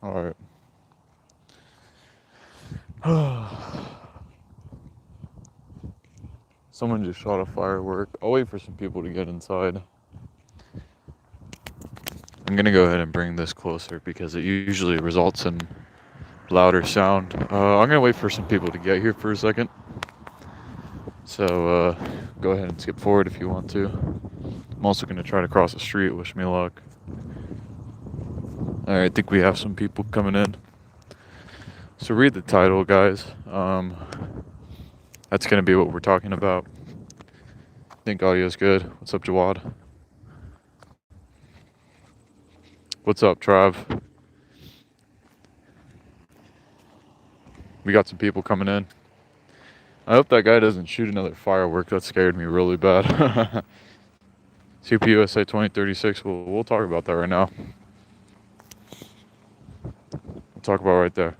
Alright. Someone just shot a firework. I'll wait for some people to get inside. I'm gonna go ahead and bring this closer because it usually results in louder sound. I'm gonna wait for some people to get here for a second. So go ahead and skip forward if you want to. I'm also gonna try to cross the street. Wish me luck. Alright, I think we have some people coming in. So read the title, guys. That's gonna be what we're talking about. Think audio's good. What's up, Jawad? What's up, Trav? We got some people coming in. I hope that guy doesn't shoot another firework. That scared me really bad. CPUSA 2036. We'll talk about that right now. We'll talk about right there.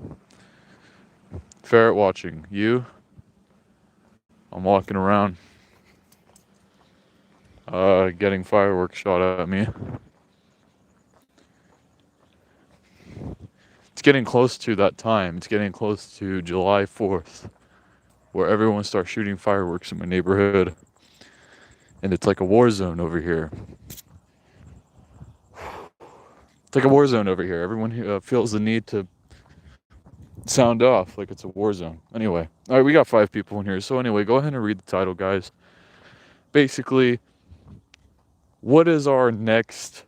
Ferret watching. You? I'm walking around. Getting fireworks shot at me. It's getting close to that time. It's getting close to July 4th, where everyone starts shooting fireworks in my neighborhood. And it's like a war zone over here. It's like a war zone over here. Everyone feels the need to sound off like it's a war zone. Anyway, all right, we got 5 people in here. So anyway, go ahead and read the title, guys. Basically, what is our next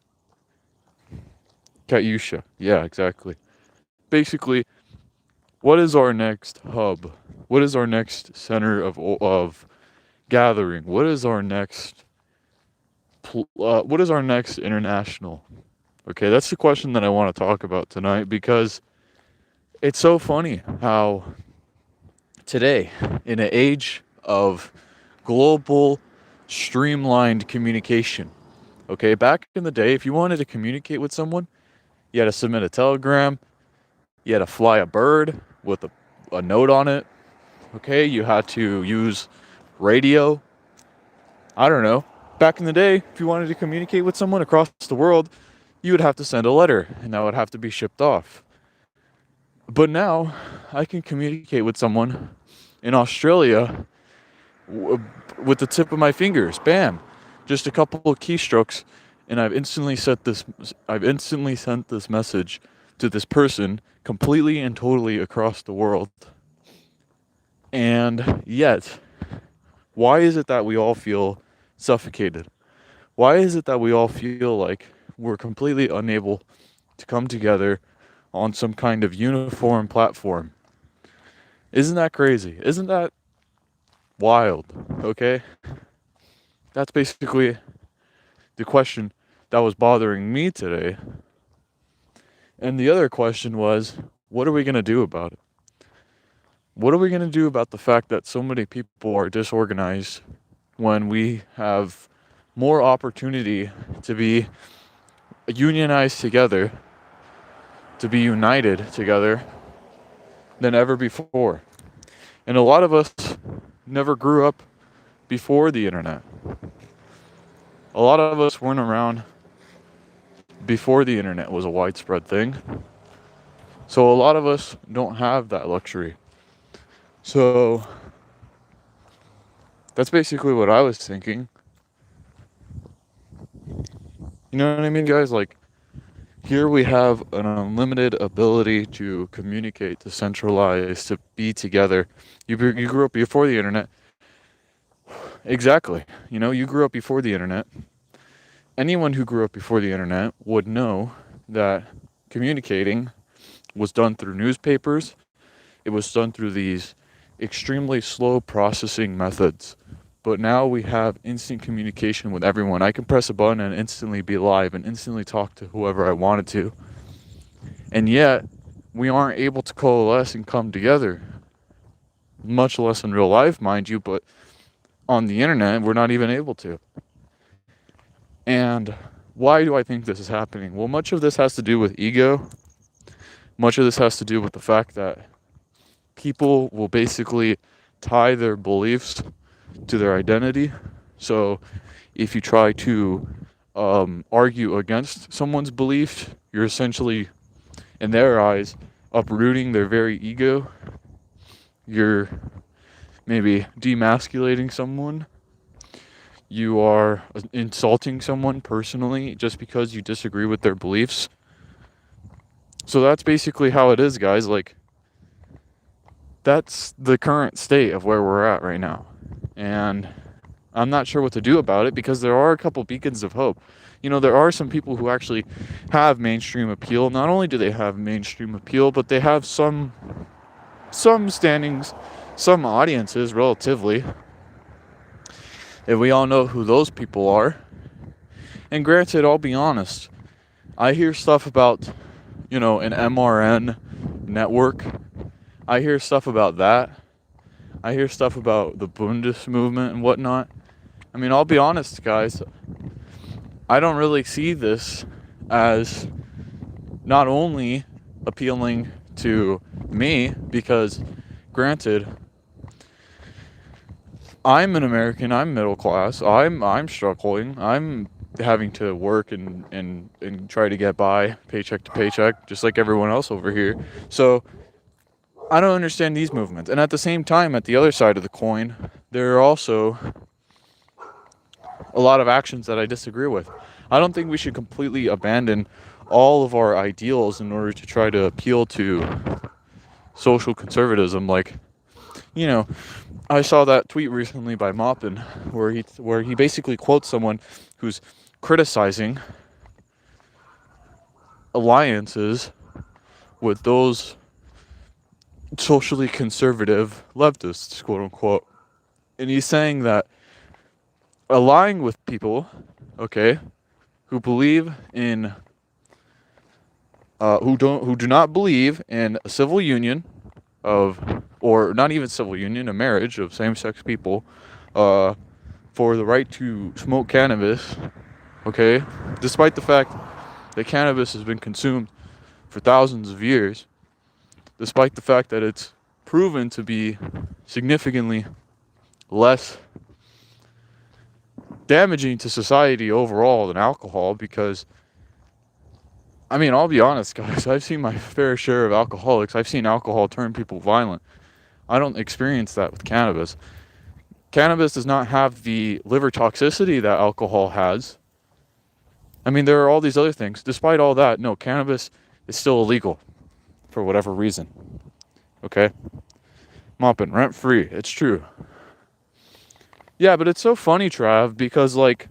CPUSA? Yeah, exactly. Basically, what is our next hub? What is our next center of gathering? What is our next international? Okay, that's the question that I want to talk about tonight because it's so funny how today, in an age of global streamlined communication, okay, back in the day, if you wanted to communicate with someone, you had to submit a telegram, you had to fly a bird with a note on it, okay, you had to use radio. I don't know. Back in the day, if you wanted to communicate with someone across the world, you would have to send a letter, and that would have to be shipped off. But now, I can communicate with someone in Australia with the tip of my fingers. Bam, just a couple of keystrokes, and I've instantly sent this message to this person completely and totally across the world. And yet, why is it that we all feel suffocated? Why is it that we all feel like we're completely unable to come together on some kind of uniform platform? Isn't that crazy? Isn't that wild? Okay? That's basically the question that was bothering me today. And the other question was, what are we going to do about it? What are we going to do about the fact that so many people are disorganized when we have more opportunity to be unionized together, to be united together than ever before? And a lot of us never grew up before the internet. A lot of us weren't around before the internet was a widespread thing. So a lot of us don't have that luxury. So that's basically what I was thinking. You know what I mean, guys? Like, here we have an unlimited ability to communicate, to centralize, to be together. You grew up before the internet. Exactly. You know, you grew up before the internet. Anyone who grew up before the internet would know that communicating was done through newspapers. It was done through these extremely slow processing methods. But now we have instant communication with everyone. I can press a button and instantly be live and instantly talk to whoever I wanted to. And yet, we aren't able to coalesce and come together. Much less in real life, mind you, but on the internet, we're not even able to. And why do I think this is happening? Well, much of this has to do with ego. Much of this has to do with the fact that people will basically tie their beliefs to their identity. So if you try to argue against someone's belief, you're essentially in their eyes, uprooting their very ego. You're maybe demasculating someone. You are insulting someone personally just because you disagree with their beliefs. So that's basically how it is, guys. Like, that's the current state of where we're at right now. And I'm not sure what to do about it, because there are a couple beacons of hope. You know, there are some people who actually have mainstream appeal. Not only do they have mainstream appeal, but they have some standings, some audiences, relatively. And we all know who those people are. And granted, I'll be honest, I hear stuff about, you know, an MRN network. I hear stuff about that. I hear stuff about the Bundes movement and whatnot. I mean, I'll be honest, guys, I don't really see this as not only appealing to me, because granted, I'm an American, I'm middle class, I'm struggling, I'm having to work and try to get by paycheck to paycheck, just like everyone else over here. So I don't understand these movements. And at the same time, at the other side of the coin, there are also a lot of actions that I disagree with. I don't think we should completely abandon all of our ideals in order to try to appeal to social conservatism. Like, you know, I saw that tweet recently by Maupin where he basically quotes someone who's criticizing alliances with those socially conservative leftists, quote unquote. And he's saying that allying with people, okay, who believe in who do not believe in a civil union of, or not even civil union, a marriage of same-sex people, for the right to smoke cannabis, okay, despite the fact that cannabis has been consumed for thousands of years, despite the fact that it's proven to be significantly less damaging to society overall than alcohol. Because, I mean, I'll be honest, guys, I've seen my fair share of alcoholics. I've seen alcohol turn people violent. I don't experience that with cannabis. Cannabis does not have the liver toxicity that alcohol has. I mean, there are all these other things. Despite all that, no, cannabis is still illegal for whatever reason. Okay? Mopping, rent free. It's true. Yeah, but it's so funny, Trav, because, like,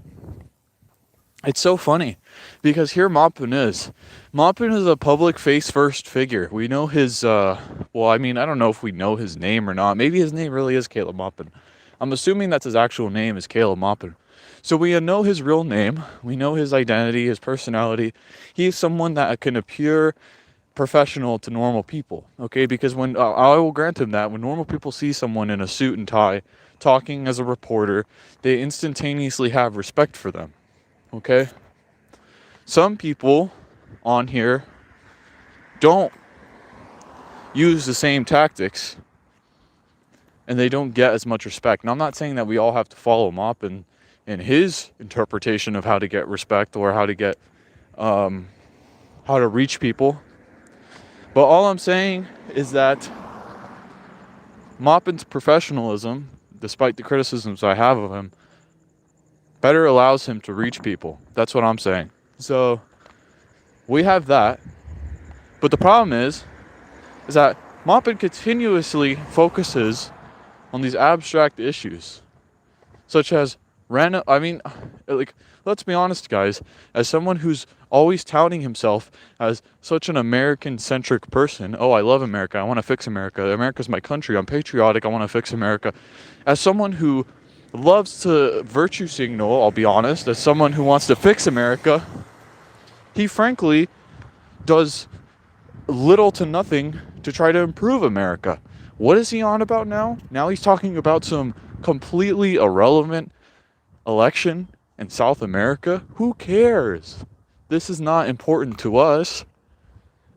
it's so funny. Because here Maupin is. Maupin is a public face-first figure. We know his, well, I mean, I don't know if we know his name or not. Maybe his name really is Caleb Maupin. I'm assuming that's his actual name is Caleb Maupin. So we know his real name. We know his identity, his personality. He's someone that can appear professional to normal people, okay? Because when, I will grant him that, when normal people see someone in a suit and tie talking as a reporter, they instantaneously have respect for them, okay? Some people on here don't use the same tactics, and they don't get as much respect. And I'm not saying that we all have to follow him up in his interpretation of how to get respect or how to get, how to reach people. But all I'm saying is that Maupin's professionalism, despite the criticisms I have of him, better allows him to reach people. That's what I'm saying. So we have that. But the problem is that Maupin continuously focuses on these abstract issues, such as random, I mean, like, let's be honest, guys, as someone who's always touting himself as such an American-centric person, oh, I love America, I want to fix America, America's my country, I'm patriotic, I want to fix America. As someone who loves to virtue signal, I'll be honest, as someone who wants to fix America, he frankly does little to nothing to try to improve America. What is he on about now? Now he's talking about some completely irrelevant election in South America. Who cares? This is not important to us.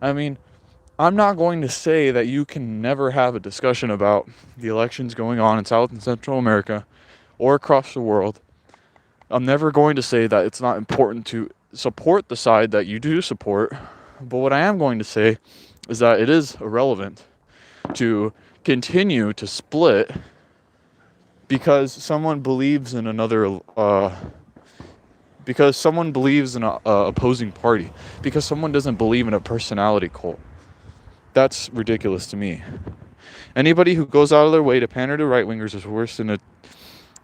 I mean, I'm not going to say that you can never have a discussion about the elections going on in South and Central America or across the world. I'm never going to say that it's not important to support the side that you do support. But what I am going to say is that it is irrelevant to continue to split because someone believes in another, because someone believes in a opposing party, because someone doesn't believe in a personality cult. That's ridiculous to me. Anybody who goes out of their way to pander to right-wingers is worse than a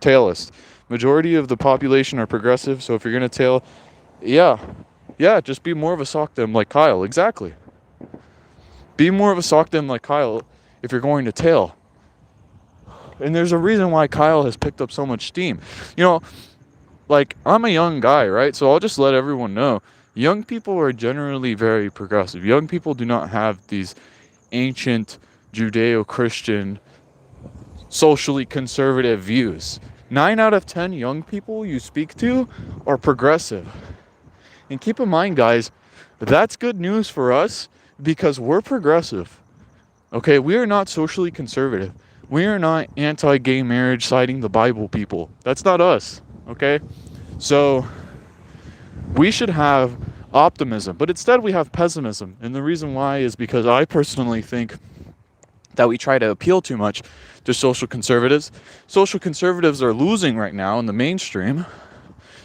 tailist. Majority of the population are progressive, so if you're going to tail, yeah, just be more of a sock them like Kyle. Exactly. Be more of a sock them like Kyle if you're going to tail. And there's a reason why Kyle has picked up so much steam. You know, like, I'm a young guy, right? So I'll just let everyone know. Young people are generally very progressive. Young people do not have these ancient Judeo-Christian, socially conservative views. 9 out of 10 young people you speak to are progressive. And keep in mind, guys, that's good news for us because we're progressive. Okay, we are not socially conservative. We are not anti-gay marriage citing the Bible people. That's not us, okay? So we should have optimism, but instead we have pessimism. And the reason why is because I personally think that we try to appeal too much to social conservatives. Social conservatives are losing right now in the mainstream.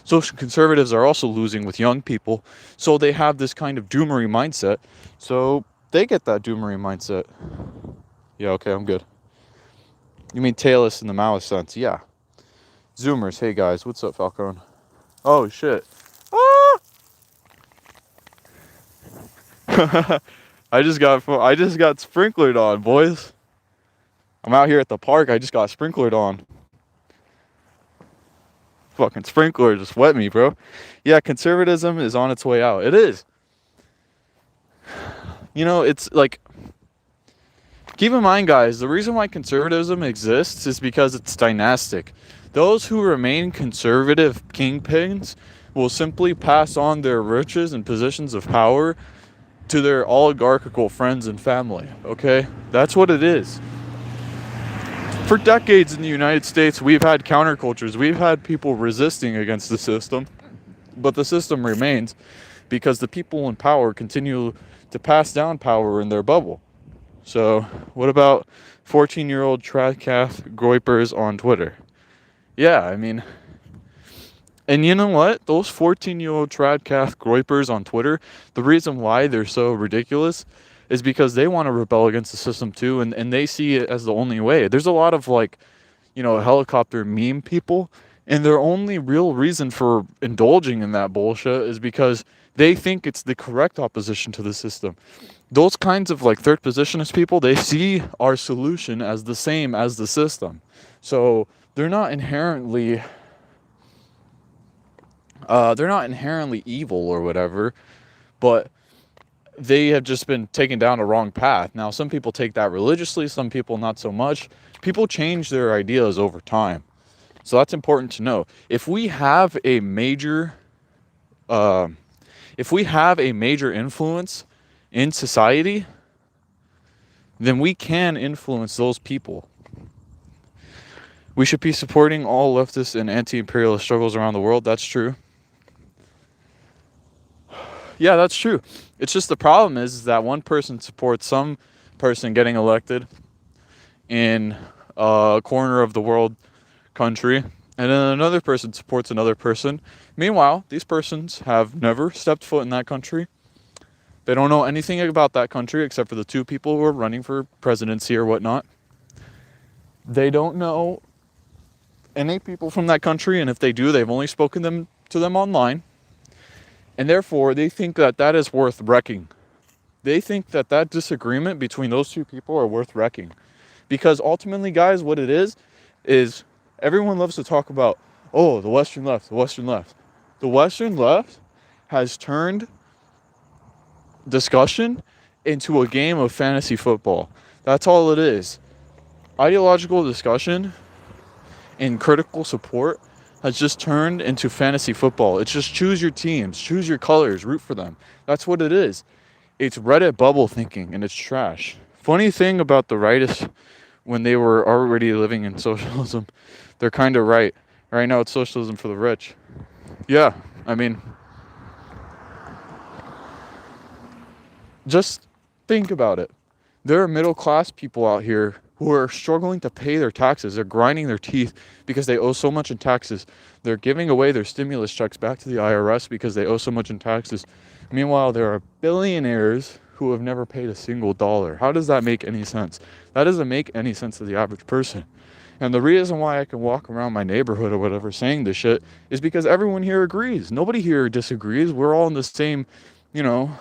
Social conservatives are also losing with young people. So they have this kind of doomery mindset. So they get that doomery mindset. Yeah, okay, I'm good. You mean tailist in the Maoist sense? Yeah. Zoomers, hey guys, what's up, Falcone? Oh shit. Ah! I just got sprinklered on, boys. I'm out here at the park. I just got sprinklered on. Fucking sprinkler just wet me, bro. Yeah, conservatism is on its way out. It is. You know, it's like, keep in mind, guys, the reason why conservatism exists is because it's dynastic. Those who remain conservative kingpins will simply pass on their riches and positions of power to their oligarchical friends and family, okay? That's what it is. For decades in the United States, we've had countercultures. We've had people resisting against the system, but the system remains because the people in power continue to pass down power in their bubble. So what about 14-year-old tradcath groypers on Twitter? Yeah, I mean, and you know what? Those 14-year-old tradcath groypers on Twitter, the reason why they're so ridiculous is because they want to rebel against the system too, and they see it as the only way. There's a lot of, like, you know, helicopter meme people, and their only real reason for indulging in that bullshit is because they think it's the correct opposition to the system. Those kinds of, like, third positionist people, they see our solution as the same as the system. So they're not inherently evil or whatever, but they have just been taken down a wrong path. Now, some people take that religiously, some people not so much. People change their ideas over time. So that's important to know. If we have a major influence in society, then we can influence those people. We should be supporting all leftist and anti-imperialist struggles around the world. That's true. Yeah, that's true. It's just the problem is that one person supports some person getting elected in a corner of the world country, and then another person supports another person. Meanwhile, these persons have never stepped foot in that country. They don't know anything about that country except for the two people who are running for presidency or whatnot. They don't know any people from that country, and if they do, they've only spoken to them online. And therefore, they think that that is worth wrecking. They think that that disagreement between those two people are worth wrecking. Because ultimately, guys, what it is everyone loves to talk about, oh, the Western left, the Western left. The Western left has turned discussion into a game of fantasy football. That's all it is. Ideological discussion and critical support has just turned into fantasy football. It's just choose your teams, choose your colors, root for them. That's what it is. It's Reddit bubble thinking, and it's trash. Funny thing about the right is when they were already living in socialism, they're kind of right. Right now it's socialism for the rich. Yeah, I mean, Just think about it. There are middle class people out here who are struggling to pay their taxes. They're grinding their teeth because they owe so much in taxes. They're giving away their stimulus checks back to the IRS because they owe so much in taxes. Meanwhile, there are billionaires who have never paid a single dollar. How does that make any sense? That doesn't make any sense to the average person. And the reason why I can walk around my neighborhood or whatever saying this shit is because everyone here agrees. Nobody here disagrees. We're all in the same, you know,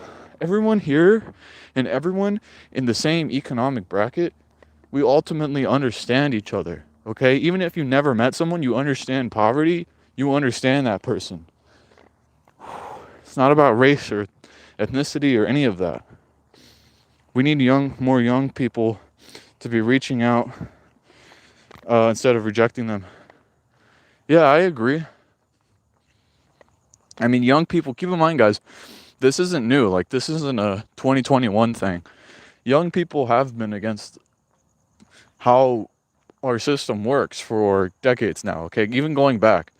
everyone here and everyone in the same economic bracket, we ultimately understand each other. Okay? Even if you never met someone, you understand poverty, you understand that person. It's not about race or ethnicity or any of that. We need more young people to be reaching out instead of rejecting them. Yeah, I agree. I mean, young people, keep in mind, guys, this isn't new. Like, this isn't a 2021 thing. Young people have been against how our system works for decades now, okay? Even going back,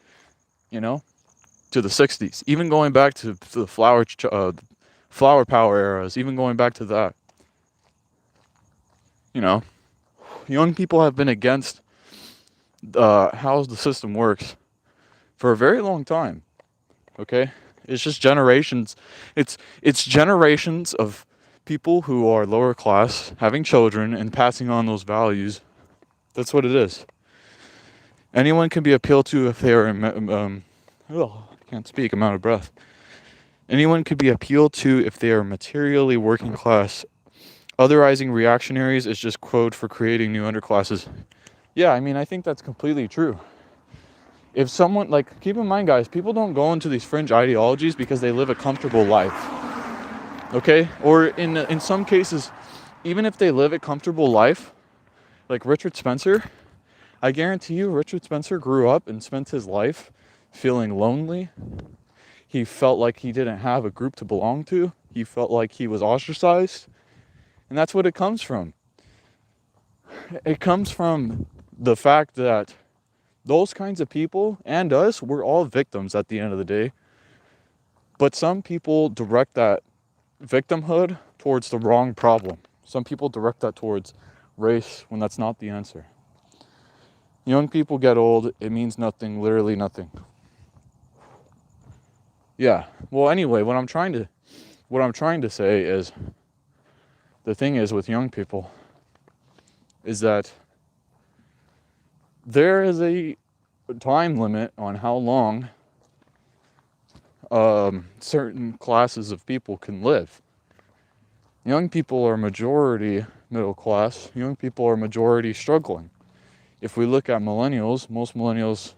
you know, to the 60s, even going back to the flower power eras, even going back to that. You know, young people have been against how the system works for a very long time, okay? It's just generations. It's generations of people who are lower class having children and passing on those values. That's what it is. Anyone can be appealed to if they are I can't speak, I'm out of breath. Anyone could be appealed to if they are materially working class. Otherizing reactionaries is just code for creating new underclasses. Yeah, I mean, I think that's completely true. If someone, like, keep in mind, guys, people don't go into these fringe ideologies because they live a comfortable life. Okay? Or in some cases, even if they live a comfortable life, like Richard Spencer, I guarantee you Richard Spencer grew up and spent his life feeling lonely. He felt like he didn't have a group to belong to. He felt like he was ostracized. And that's what it comes from. It comes from the fact that those kinds of people and us, we're all victims at the end of the day. But some people direct that victimhood towards the wrong problem. Some people direct that towards race when that's not the answer. Young people get old, it means nothing, literally nothing. Yeah. Well, anyway, what I'm trying to say is, the thing is with young people is that there is a time limit on how long certain classes of people can live. Young people are majority middle class. Young people are majority struggling. If we look at millennials, most millennials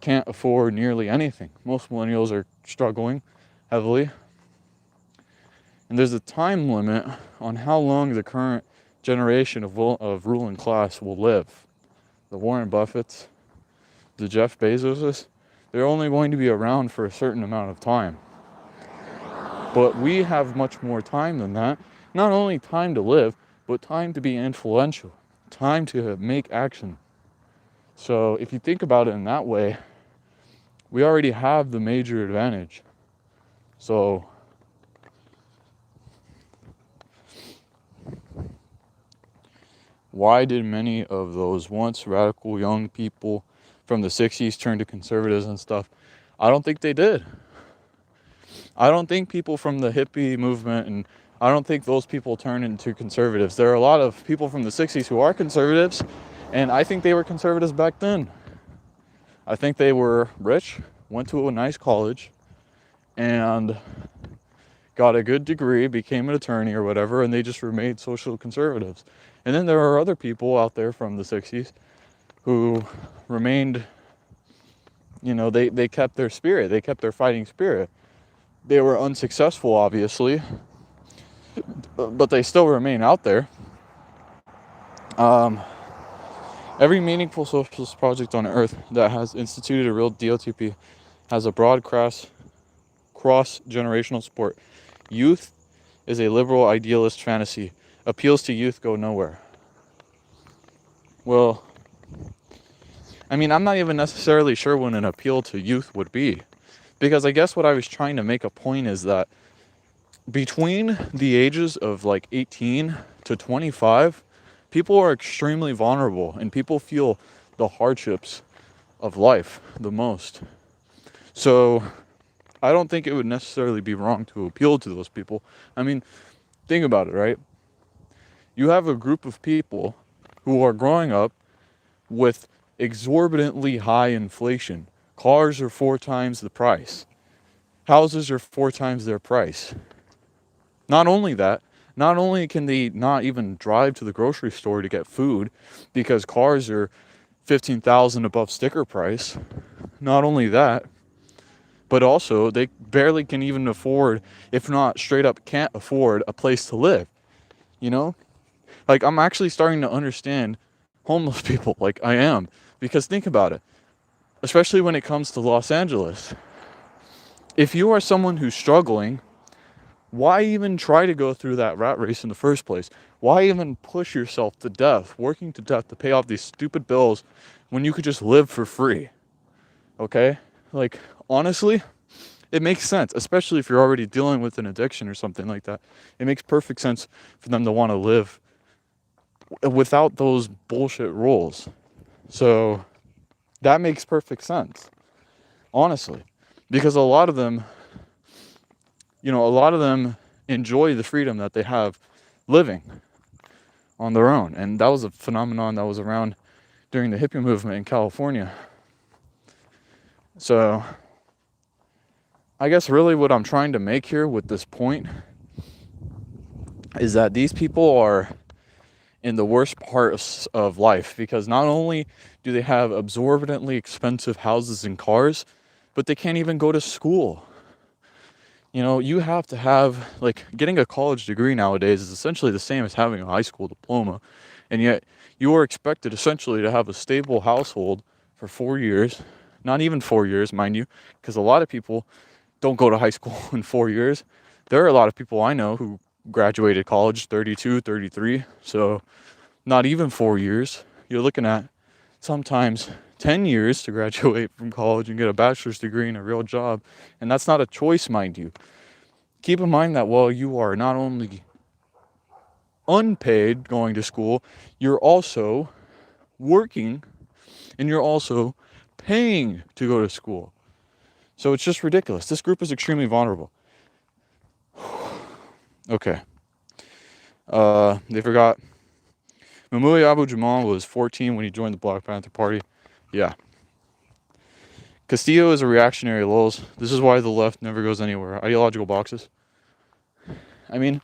can't afford nearly anything. Most millennials are struggling heavily. And there's a time limit on how long the current generation of ruling class will live. The Warren Buffetts, the Jeff Bezoses, they're only going to be around for a certain amount of time. But we have much more time than that. Not only time to live, but time to be influential. Time to make action. So if you think about it in that way, we already have the major advantage. So why did many of those once radical young people from the 60s turn to conservatives and stuff? I don't think they did. I don't think people from the hippie movement, and I don't think those people turned into conservatives. There are a lot of people from the 60s who are conservatives, and I think they were conservatives back then. I think they were rich, went to a nice college, and got a good degree, became an attorney or whatever, and they just remained social conservatives. And then there are other people out there from the 60s who remained, they kept their spirit, they kept their fighting spirit. They were unsuccessful, obviously, but they still remain out there. Every meaningful socialist project on earth that has instituted a real DOTP has a broad cross-generational support. Youth is a liberal idealist fantasy. Appeals to youth go nowhere. Well, I mean, I'm not even necessarily sure what an appeal to youth would be. Because I guess what I was trying to make a point is that between the ages of like 18 to 25, people are extremely vulnerable and people feel the hardships of life the most. So I don't think it would necessarily be wrong to appeal to those people. I mean, think about it, right? You have a group of people who are growing up with exorbitantly high inflation. Cars are 4 times the price. Houses are 4 times their price. Not only that, not only can they not even drive to the grocery store to get food because cars are 15,000 above sticker price. Not only that, but also they barely can even afford, if not straight up can't afford, a place to live. You know? Like, I'm actually starting to understand homeless people, like I am. Because think about it, especially when it comes to Los Angeles. If you are someone who's struggling, why even try to go through that rat race in the first place? Why even push yourself to death, working to death to pay off these stupid bills when you could just live for free? Okay? Like, honestly, it makes sense, especially if you're already dealing with an addiction or something like that. It makes perfect sense for them to want to live without those bullshit rules. So that makes perfect sense, honestly, because a lot of them, enjoy the freedom that they have living on their own. And that was a phenomenon that was around during the hippie movement in California. So I guess really what I'm trying to make here with this point is that these people are in the worst parts of life, because not only do they have exorbitantly expensive houses and cars, but they can't even go to school. You have to have, like, getting a college degree nowadays is essentially the same as having a high school diploma. And yet you are expected essentially to have a stable household for 4 years, not even 4 years, mind you, because a lot of people don't go to high school in 4 years. There are a lot of people I know who graduated college 32, 33. So not even 4 years. You're looking at sometimes 10 years to graduate from college and get a bachelor's degree and a real job. And that's not a choice, mind you. Keep in mind that while you are not only unpaid going to school, you're also working and you're also paying to go to school. So it's just ridiculous. This group is extremely vulnerable. Okay. They forgot. Mamoui Abu Jamal was 14 when he joined the Black Panther Party. Yeah. Castillo is a reactionary, lols. This is why the left never goes anywhere. Ideological boxes. I mean,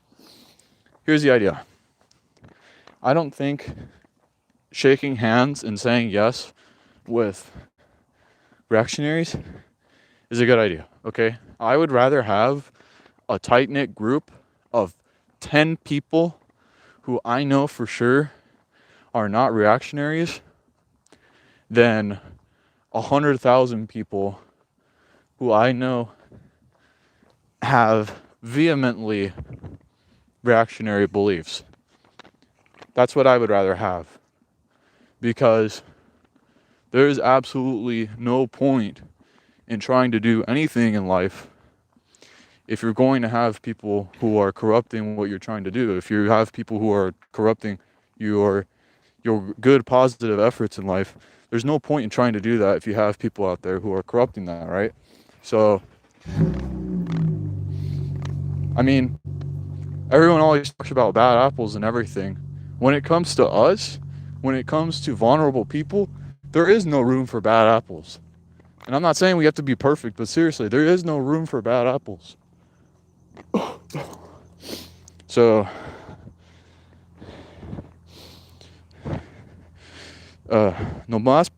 here's the idea. I don't think shaking hands and saying yes with reactionaries is a good idea, okay? I would rather have a tight-knit group of 10 people who I know for sure are not reactionaries than 100,000 people who I know have vehemently reactionary beliefs. That's what I would rather have, because there is absolutely no point in trying to do anything in life if you're going to have people who are corrupting what you're trying to do. If you have people who are corrupting your good positive efforts in life, there's no point in trying to do that if you have people out there who are corrupting that, right? So I mean, everyone always talks about bad apples and everything. When it comes to us, when it comes to vulnerable people, there is no room for bad apples. And I'm not saying we have to be perfect, but seriously, there is no room for bad apples. So, no más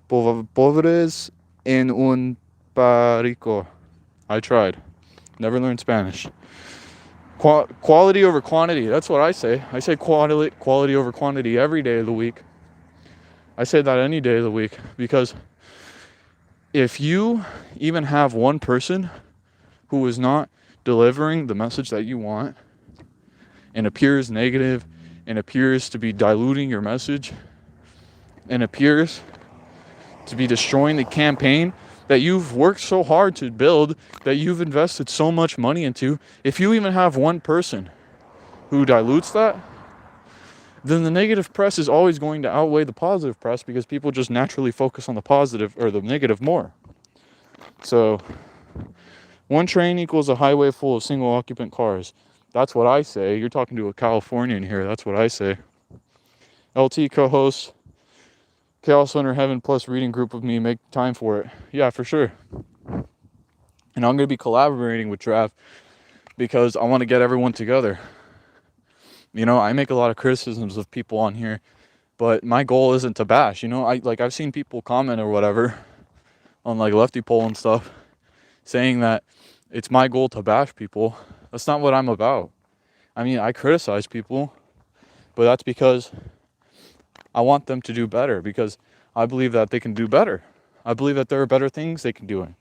pobres en un parico. I tried. Never learned Spanish. Quality over quantity. That's what I say. I say quality over quantity every day of the week. I say that any day of the week, because if you even have one person who is not delivering the message that you want and appears negative and appears to be diluting your message and appears to be destroying the campaign that you've worked so hard to build, that you've invested so much money into, if you even have one person who dilutes that, then the negative press is always going to outweigh the positive press, because people just naturally focus on the positive or the negative more. So one train equals a highway full of single occupant cars. That's what I say. You're talking to a Californian here. That's what I say. LT co-host, Chaos Under Heaven plus reading group with me. Make time for it. Yeah, for sure. And I'm going to be collaborating with Trav because I want to get everyone together. You know, I make a lot of criticisms of people on here, but my goal isn't to bash. You know, I've seen people comment or whatever on like Lefty Poll and stuff, saying that it's my goal to bash people. That's not what I'm about. I mean, I criticize people, but that's because I want them to do better, because I believe that they can do better. I believe that there are better things they could do.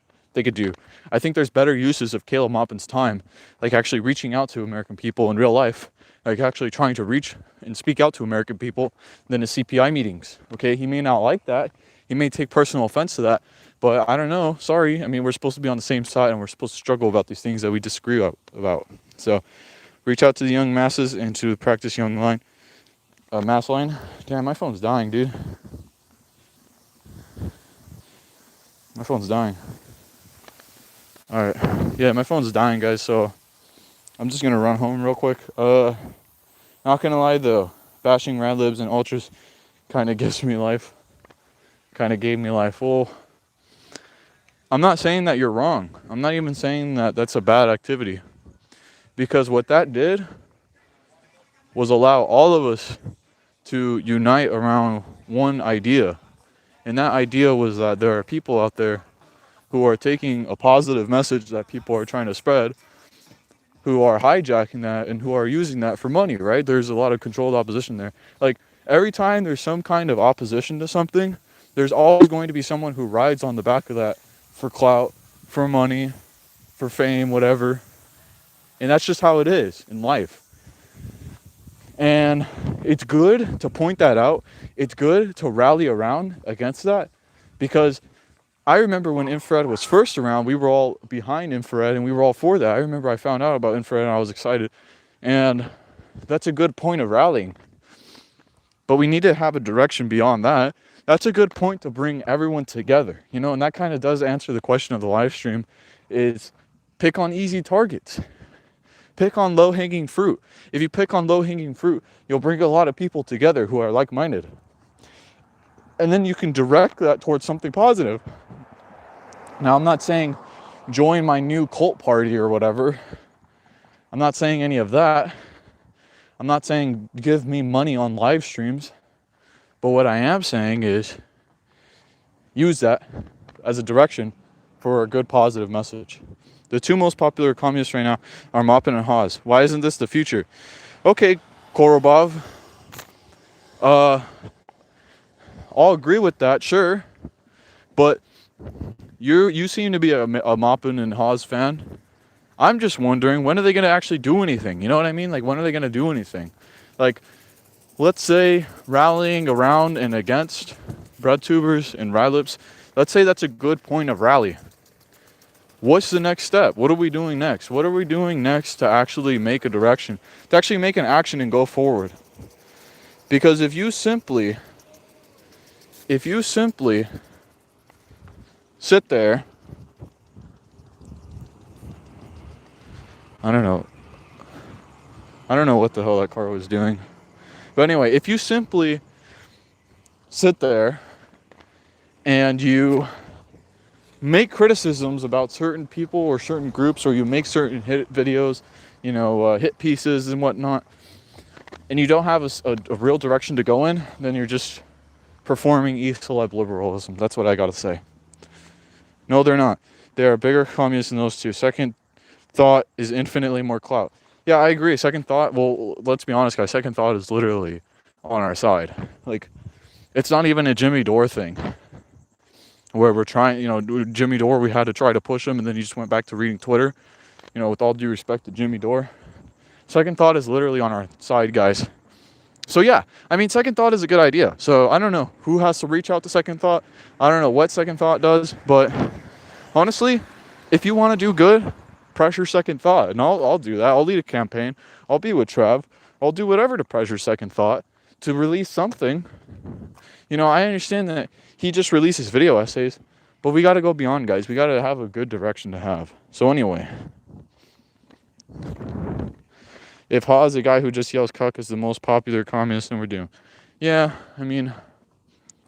I think there's better uses of Caleb Maupin's time, like actually reaching out to American people in real life, like actually trying to reach and speak out to American people, than his CPI meetings. Okay, he may not like that. He may take personal offense to that, but I don't know. Sorry. I mean, we're supposed to be on the same side, and we're supposed to struggle about these things that we disagree about. So reach out to the young masses and to practice young line. Mass line. Damn, my phone's dying, dude. My phone's dying. Alright. Yeah, my phone's dying, guys, so I'm just gonna run home real quick. Not gonna lie, though. Bashing rad libs and ultras kind of gives me life. Kind of gave me life. Well, I'm not saying that you're wrong. I'm not even saying that that's a bad activity. Because what that did was allow all of us to unite around one idea. And that idea was that there are people out there who are taking a positive message that people are trying to spread, who are hijacking that and who are using that for money, right? There's a lot of controlled opposition there. Like, every time there's some kind of opposition to something, there's always going to be someone who rides on the back of that for clout, for money, for fame, whatever. And that's just how it is in life. And it's good to point that out. It's good to rally around against that, because I remember when infrared was first around, we were all behind infrared and we were all for that. I remember I found out about infrared and I was excited. And that's a good point of rallying. But we need to have a direction beyond that. That's a good point to bring everyone together, you know, and that kind of does answer the question of the live stream, is pick on easy targets. Pick on low-hanging fruit. If you pick on low-hanging fruit, you'll bring a lot of people together who are like-minded. And then you can direct that towards something positive. Now, I'm not saying join my new cult party or whatever. I'm not saying any of that. I'm not saying give me money on live streams. But what I am saying is use that as a direction for a good positive message. The two most popular communists right now are Maupin and Haas. Why isn't this the future? Okay, Korobov. I'll agree with that, sure. But you seem to be a Maupin and Haas fan. I'm just wondering, when are they going to actually do anything? You know what I mean? Like, when are they going to do anything? Like, let's say rallying around and against breadtubers and radlips. Let's say that's a good point of rally. What's the next step? What are we doing next? What are we doing next to actually make a direction, to actually make an action and go forward? Because if you simply sit there, I don't know what the hell that car was doing. But anyway, if you simply sit there and you make criticisms about certain people or certain groups, or you make certain hit videos, hit pieces and whatnot, and you don't have a real direction to go in, then you're just performing East Celeb liberalism. That's what I gotta say. No, they're not. They are bigger communists than those two. Second thought is infinitely more clout. Yeah, I agree. Second thought, well, let's be honest, guys. Second thought is literally on our side. Like, it's not even a Jimmy Dore thing, where we're trying, Jimmy Dore, we had to try to push him, and then he just went back to reading Twitter, with all due respect to Jimmy Dore. Second thought is literally on our side, guys. So yeah, I mean, second thought is a good idea. So I don't know who has to reach out to second thought. I don't know what second thought does, but Honestly, if you want to do good, pressure second thought. And I'll do that. I'll lead a campaign. I'll be with Trev. I'll do whatever to pressure second thought to release something. You know, I understand that he just releases video essays, but we got to go beyond, guys. We got to have a good direction to have. So anyway, if Haas, the guy who just yells cuck, is the most popular communist, then we're doomed. Yeah, I mean,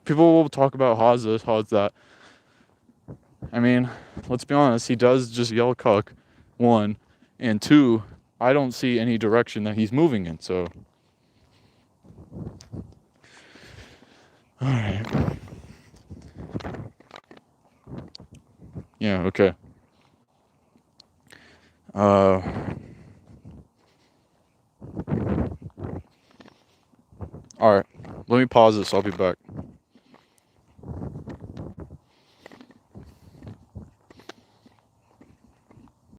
people will talk about Haas this, Haas that. I mean, let's be honest, he does just yell cuck, one, and two, I don't see any direction that he's moving in, so. Alright. Yeah, okay. Alright, let me pause this, I'll be back.